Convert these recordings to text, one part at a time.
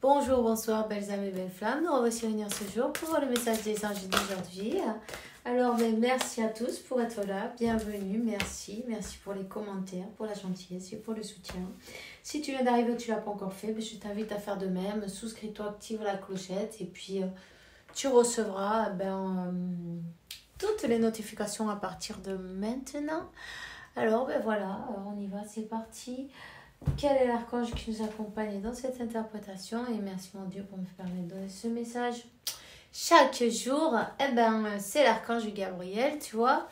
Bonjour, bonsoir, belles âmes et belles flammes. Nous revoici réunir ce jour pour voir le message des anges d'aujourd'hui. Alors, merci à tous pour être là. Bienvenue, merci. Merci pour les commentaires, pour la gentillesse et pour le soutien. Si tu viens d'arriver ou tu ne l'as pas encore fait, je t'invite à faire de même. Souscris-toi, active la clochette et puis tu recevras toutes les notifications à partir de maintenant. Alors, voilà, on y va, c'est parti. Quel est l'archange qui nous accompagne dans cette interprétation? Et merci mon Dieu pour me permettre de donner ce message chaque jour. C'est l'archange Gabriel, tu vois.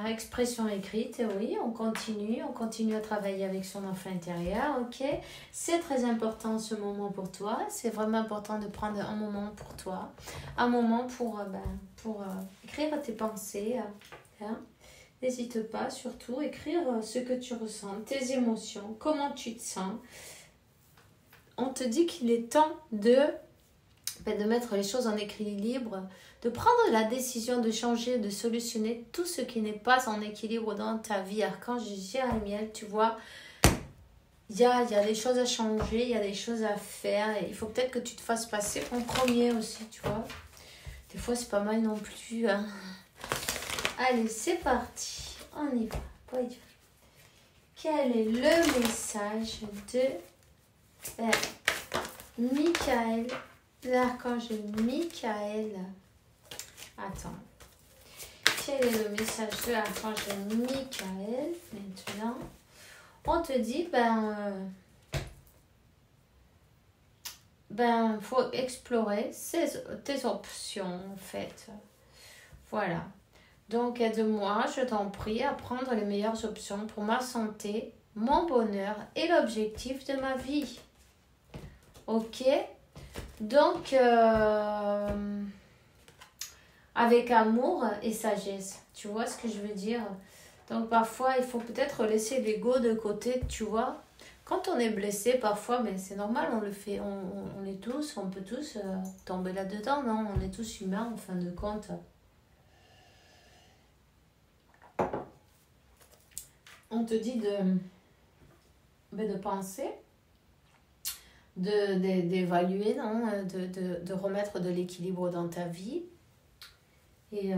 Expression écrite, oui, on continue à travailler avec son enfant intérieur, ok. C'est très important ce moment pour toi. C'est vraiment important de prendre un moment pour toi, un moment pour écrire tes pensées, hein. N'hésite pas, surtout, écrire ce que tu ressens, tes émotions, comment tu te sens. On te dit qu'il est temps de mettre les choses en équilibre, de prendre la décision de changer, de solutionner tout ce qui n'est pas en équilibre dans ta vie. Archange Jérémiel, tu vois, il y a des choses à changer, il y a des choses à faire. Et il faut peut-être que tu te fasses passer en premier aussi, tu vois. Des fois, c'est pas mal non plus, hein. Allez, c'est parti. On y va. Voyons. Quel est le message de Michael, l'archange Michael? Attends. Quel est le message de l'archange Michael maintenant? On te dit, faut explorer tes options en fait. Voilà. Donc, aide-moi, je t'en prie, à prendre les meilleures options pour ma santé, mon bonheur et l'objectif de ma vie. Ok? Donc, avec amour et sagesse. Tu vois ce que je veux dire? Donc, parfois, il faut peut-être laisser l'ego de côté, tu vois? Quand on est blessé, parfois, mais c'est normal, on le fait. On est tous, on peut tous tomber là-dedans, non? On est tous humains, en fin de compte. On te dit de penser, d'évaluer, non, de remettre de l'équilibre dans ta vie. Et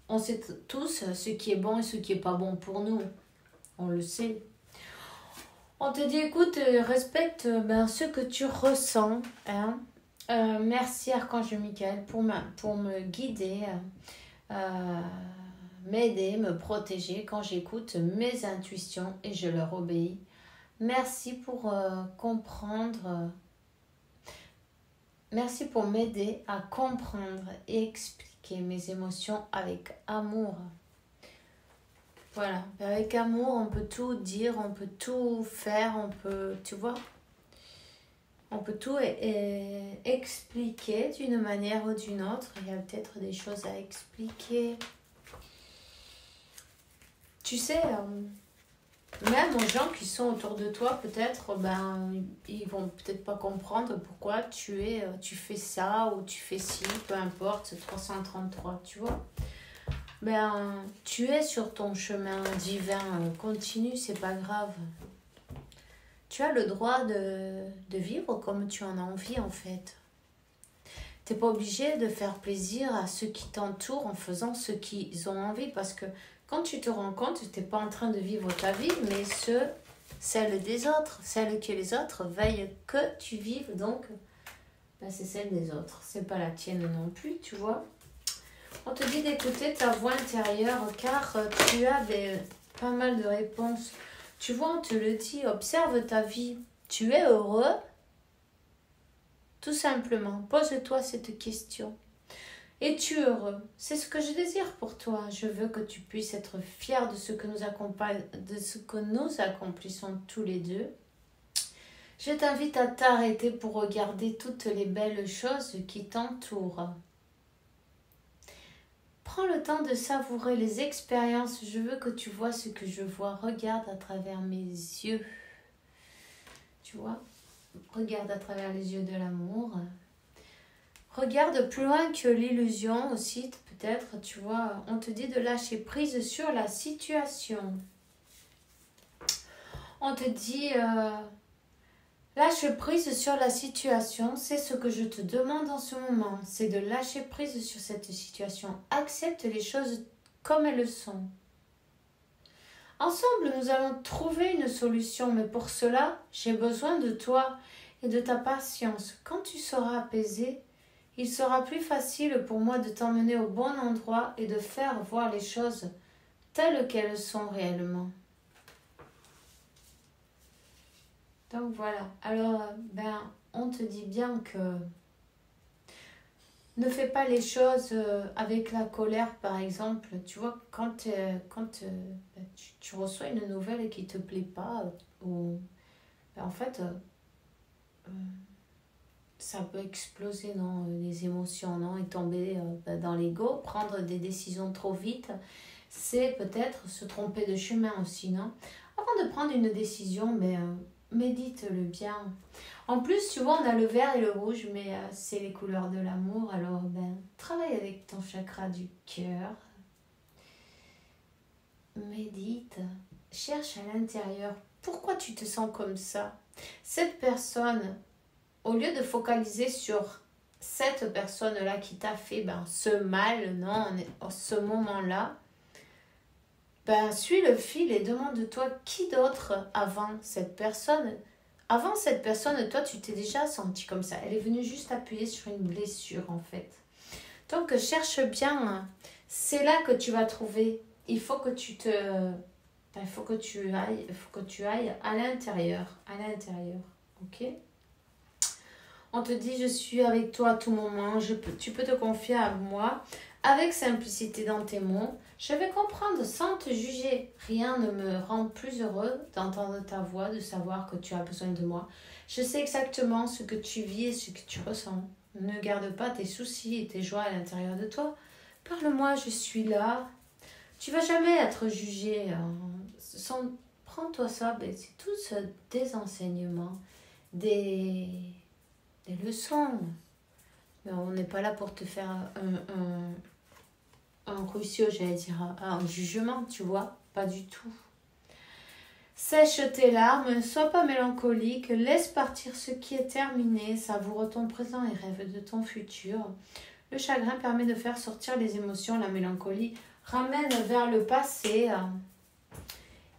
on sait tous ce qui est bon et ce qui est pas bon pour nous. On le sait. On te dit, écoute, respecte ce que tu ressens. Hein. Merci Archange Michael pour me guider. M'aider, me protéger quand j'écoute mes intuitions et je leur obéis. Merci pour comprendre. Merci pour m'aider à comprendre et expliquer mes émotions avec amour. Voilà, avec amour, on peut tout dire, on peut tout faire, on peut, tu vois, on peut tout expliquer d'une manière ou d'une autre. Il y a peut-être des choses à expliquer. Tu sais, même aux gens qui sont autour de toi, peut-être, ils vont peut-être pas comprendre pourquoi tu fais ça ou tu fais ci, peu importe, c'est 333, tu vois. Tu es sur ton chemin divin, continue, c'est pas grave. Tu as le droit de vivre comme tu en as envie, en fait. T'es pas obligé de faire plaisir à ceux qui t'entourent en faisant ce qu'ils ont envie, parce que quand tu te rends compte, tu n'es pas en train de vivre ta vie, mais celle des autres, celle que les autres veillent que tu vives. Donc, c'est celle des autres, c'est pas la tienne non plus, tu vois. On te dit d'écouter ta voix intérieure, car tu as pas mal de réponses. Tu vois, on te le dit, observe ta vie. Tu es heureux? Tout simplement, pose-toi cette question. Es-tu heureux? C'est ce que je désire pour toi. Je veux que tu puisses être fier de ce que nous accomplissons tous les deux. Je t'invite à t'arrêter pour regarder toutes les belles choses qui t'entourent. Prends le temps de savourer les expériences. Je veux que tu vois ce que je vois. Regarde à travers mes yeux. Tu vois? Regarde à travers les yeux de l'amour. Regarde plus loin que l'illusion aussi, peut-être, tu vois. On te dit de lâcher prise sur la situation. On te dit Lâche prise sur la situation, c'est ce que je te demande en ce moment. C'est de lâcher prise sur cette situation. Accepte les choses comme elles sont. Ensemble, nous allons trouver une solution, mais pour cela, j'ai besoin de toi et de ta patience. Quand tu seras apaisé, il sera plus facile pour moi de t'emmener au bon endroit et de faire voir les choses telles qu'elles sont réellement. Donc voilà, alors on te dit bien que ne fais pas les choses avec la colère par exemple. Tu vois, quand tu reçois une nouvelle qui ne te plaît pas, ou en fait, ça peut exploser non, les émotions, non, et tomber dans l'ego, prendre des décisions trop vite, c'est peut-être se tromper de chemin aussi, non? Avant de prendre une décision, médite-le bien. En plus, tu vois, on a le vert et le rouge, mais c'est les couleurs de l'amour. Alors, travaille avec ton chakra du cœur. Médite. Cherche à l'intérieur. Pourquoi tu te sens comme ça? Cette personne, au lieu de focaliser sur cette personne-là qui t'a fait ce mal, non, ce moment-là, suis le fil et demande-toi qui d'autre avant cette personne. Avant cette personne, toi, tu t'es déjà senti comme ça. Elle est venue juste appuyer sur une blessure, en fait. Donc, cherche bien. C'est là que tu vas trouver. Il faut que tu ailles à l'intérieur. À l'intérieur. Ok? On te dit, je suis avec toi à tout moment. Tu peux te confier à moi. Avec simplicité dans tes mots. Je vais comprendre sans te juger. Rien ne me rend plus heureux d'entendre ta voix, de savoir que tu as besoin de moi. Je sais exactement ce que tu vis et ce que tu ressens. Ne garde pas tes soucis et tes joies à l'intérieur de toi. Parle-moi, je suis là. Tu vas jamais être jugé. Prends-toi ça, c'est tout des enseignements, des leçons. Mais on n'est pas là pour te faire un crucio, j'allais dire, un jugement, tu vois, pas du tout. Sèche tes larmes, ne sois pas mélancolique, laisse partir ce qui est terminé, savoure ton présent et rêve de ton futur. Le chagrin permet de faire sortir les émotions, la mélancolie ramène vers le passé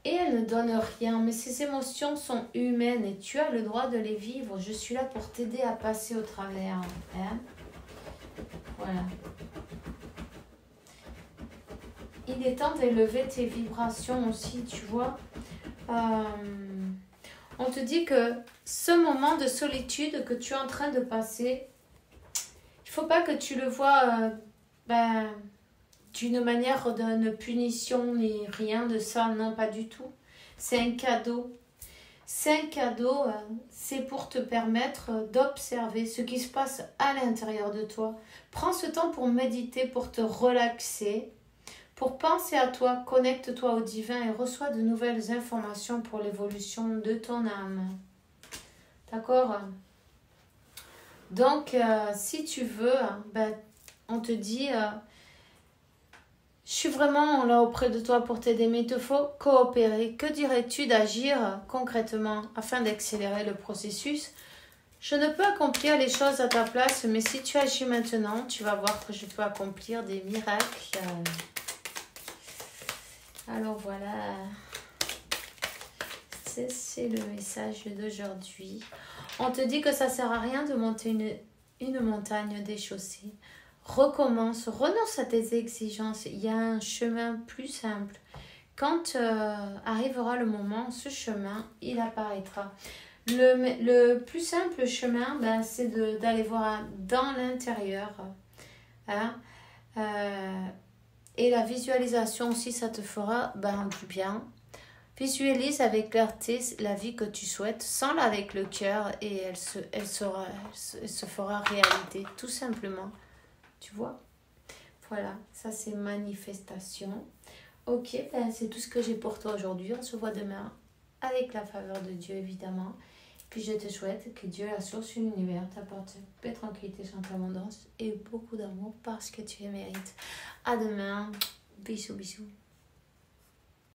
et elle ne donne rien, mais ces émotions sont humaines et tu as le droit de les vivre. Je suis là pour t'aider à passer au travers. Hein? Voilà. Il est temps d'élever tes vibrations aussi, tu vois. On te dit que ce moment de solitude que tu es en train de passer, il ne faut pas que tu le vois d'une manière d'une punition ni rien de ça, non, pas du tout. C'est un cadeau. C'est un cadeau, c'est pour te permettre d'observer ce qui se passe à l'intérieur de toi. Prends ce temps pour méditer, pour te relaxer. Pour penser à toi, connecte-toi au divin et reçois de nouvelles informations pour l'évolution de ton âme. D'accord? Donc, si tu veux, on te dit, je suis vraiment là auprès de toi pour t'aider, mais il te faut coopérer. Que dirais-tu d'agir concrètement afin d'accélérer le processus? Je ne peux accomplir les choses à ta place, mais si tu agis maintenant, tu vas voir que je peux accomplir des miracles. Alors voilà, c'est le message d'aujourd'hui. On te dit que ça ne sert à rien de monter une montagne déchaussée. Recommence, renonce à tes exigences. Il y a un chemin plus simple. Quand arrivera le moment, ce chemin, il apparaîtra. Le plus simple chemin, c'est d'aller voir dans l'intérieur. Hein? Et la visualisation aussi, ça te fera du bien. Visualise avec clarté la vie que tu souhaites, sens-la avec le cœur et elle se fera réalité, tout simplement. Tu vois? Voilà, ça c'est manifestation. Ok, c'est tout ce que j'ai pour toi aujourd'hui. On se voit demain avec la faveur de Dieu, évidemment. Puis je te souhaite que Dieu, la source de l'univers, t'apporte paix, tranquillité, santé, abondance et beaucoup d'amour parce que tu le mérites. À demain. Bisous, bisous.